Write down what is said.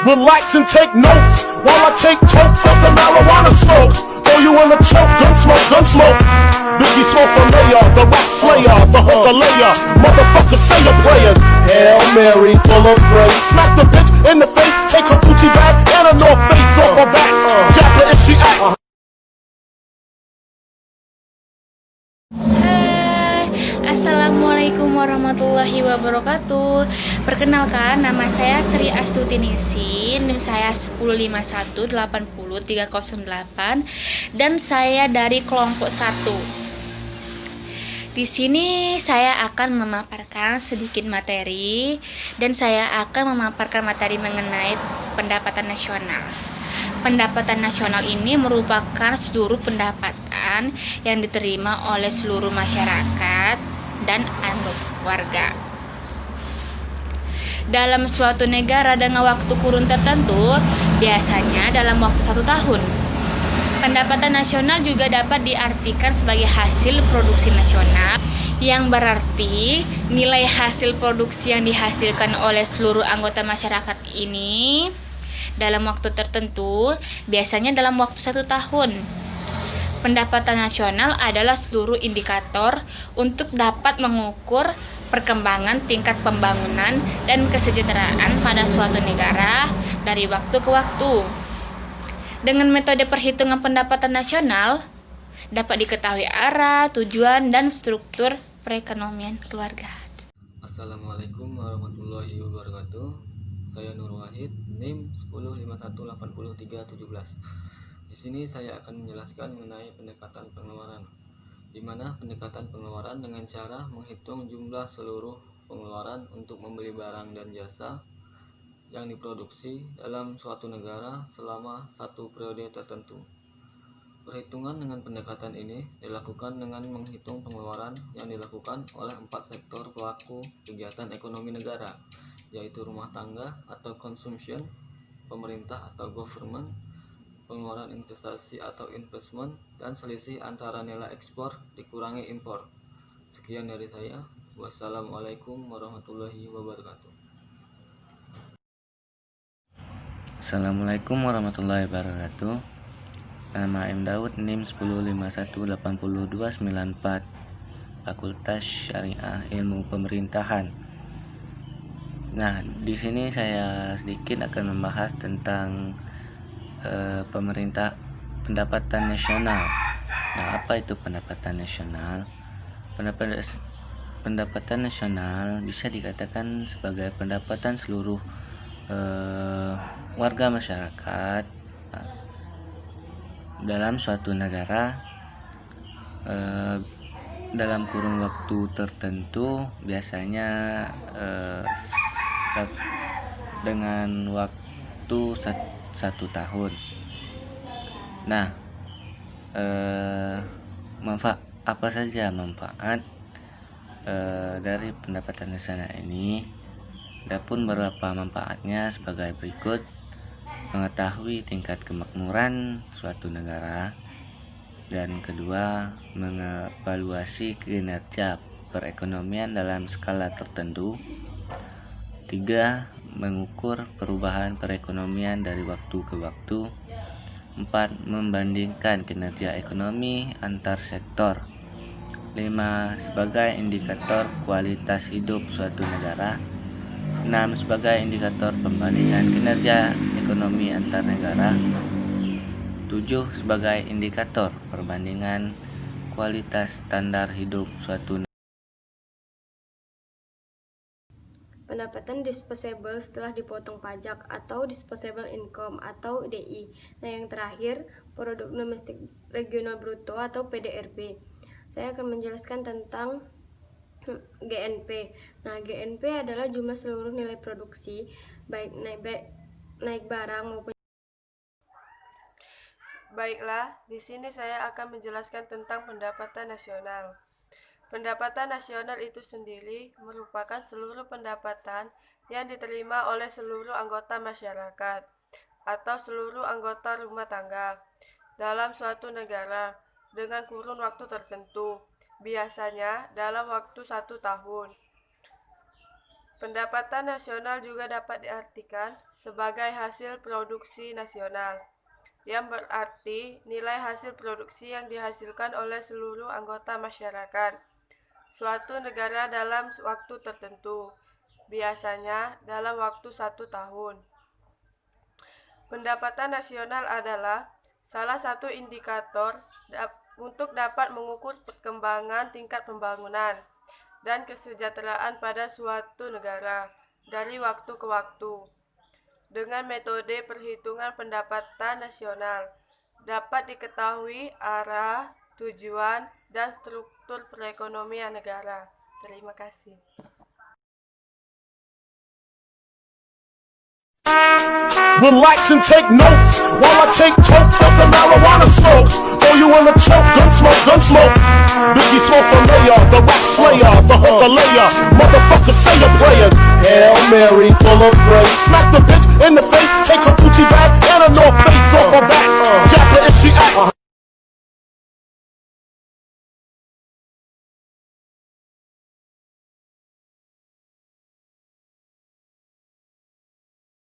Relax and take notes while I take totes of the marijuana smoke. Throw you in the choke, gun smoke, gun smoke. Biggie smokes the mayor, the rap slayer, the hooker layer. Motherfucker, say your prayers. Hail Mary, full of grace. Smack the bitch in the face, take her Gucci bag and a North Face off her back. Jab her if she act. Assalamualaikum warahmatullahi wabarakatuh. Perkenalkan, nama saya Sri Astuti Ningsih, NIM saya 151080308 dan saya dari kelompok 1. Di sini saya akan memaparkan sedikit materi dan saya akan memaparkan materi mengenai pendapatan nasional. Pendapatan nasional ini merupakan seluruh pendapatan yang diterima oleh seluruh masyarakat dan anggota warga dalam suatu negara dengan waktu kurun tertentu, biasanya dalam waktu 1 tahun. Pendapatan nasional juga dapat diartikan sebagai hasil produksi nasional, yang berarti nilai hasil produksi yang dihasilkan oleh seluruh anggota masyarakat ini dalam waktu tertentu, biasanya dalam waktu 1 tahun. Pendapatan nasional adalah seluruh indikator untuk dapat mengukur perkembangan tingkat pembangunan dan kesejahteraan pada suatu negara dari waktu ke waktu. Dengan metode perhitungan pendapatan nasional, dapat diketahui arah, tujuan, dan struktur perekonomian keluarga. Assalamualaikum warahmatullahi wabarakatuh. Saya Nur Wahid, NIM 151803317. Di sini saya akan menjelaskan mengenai pendekatan pengeluaran, di mana pendekatan pengeluaran dengan cara menghitung jumlah seluruh pengeluaran untuk membeli barang dan jasa yang diproduksi dalam suatu negara selama satu periode tertentu. Perhitungan dengan pendekatan ini dilakukan dengan menghitung pengeluaran yang dilakukan oleh 4 sektor pelaku kegiatan ekonomi negara, yaitu rumah tangga atau consumption, pemerintah atau government, pengeluaran investasi atau investment, dan selisih antara nilai ekspor dikurangi impor. Sekian dari saya. Wassalamualaikum warahmatullahi wabarakatuh. Assalamualaikum warahmatullahi wabarakatuh. Nama M. Daud, NIM 1518294, Fakultas Syariah Ilmu Pemerintahan. Nah, di sini saya sedikit akan membahas tentang pendapatan nasional. Nah, apa itu pendapatan nasional? Pendapatan nasional bisa dikatakan sebagai pendapatan seluruh warga masyarakat dalam suatu negara dalam kurun waktu tertentu, biasanya dengan waktu 1 tahun. Nah, apa saja manfaat dari pendapatan nasional ini? Adapun beberapa manfaatnya sebagai berikut: mengetahui tingkat kemakmuran suatu negara, dan kedua, mengevaluasi kinerja perekonomian dalam skala tertentu. 3. Mengukur perubahan perekonomian dari waktu ke waktu. 4. Membandingkan kinerja ekonomi antar sektor. 5. Sebagai indikator kualitas hidup suatu negara. 6. Sebagai indikator pembandingan kinerja ekonomi antar negara. 7. Sebagai indikator perbandingan kualitas standar hidup suatu negara. Pendapatan disposable setelah dipotong pajak atau disposable income atau DI. Nah, yang terakhir, produk domestik regional bruto atau PDRB. Saya akan menjelaskan tentang GNP. Nah, GNP adalah jumlah seluruh nilai produksi baik naik barang maupun. Baiklah, di sini saya akan menjelaskan tentang pendapatan nasional. Pendapatan nasional itu sendiri merupakan seluruh pendapatan yang diterima oleh seluruh anggota masyarakat atau seluruh anggota rumah tangga dalam suatu negara dengan kurun waktu tertentu, biasanya dalam waktu 1 tahun. Pendapatan nasional juga dapat diartikan sebagai hasil produksi nasional, yang berarti nilai hasil produksi yang dihasilkan oleh seluruh anggota masyarakat suatu negara dalam waktu tertentu, biasanya dalam waktu 1 tahun. Pendapatan nasional adalah salah satu indikator untuk dapat mengukur perkembangan tingkat pembangunan dan kesejahteraan pada suatu negara dari waktu ke waktu. Dengan metode perhitungan pendapatan nasional, dapat diketahui arah, tujuan, dan struktur perekonomian negara. Terima kasih. Relax and take notes while I take totes of the marijuana smoke. Throw you in the choke, gun smoke, gun smoke. Biggie smokes the mayor, the rap slayer, the hooker layer. Motherfucker, say your prayers. Hail Mary, full of grace. Smack the bitch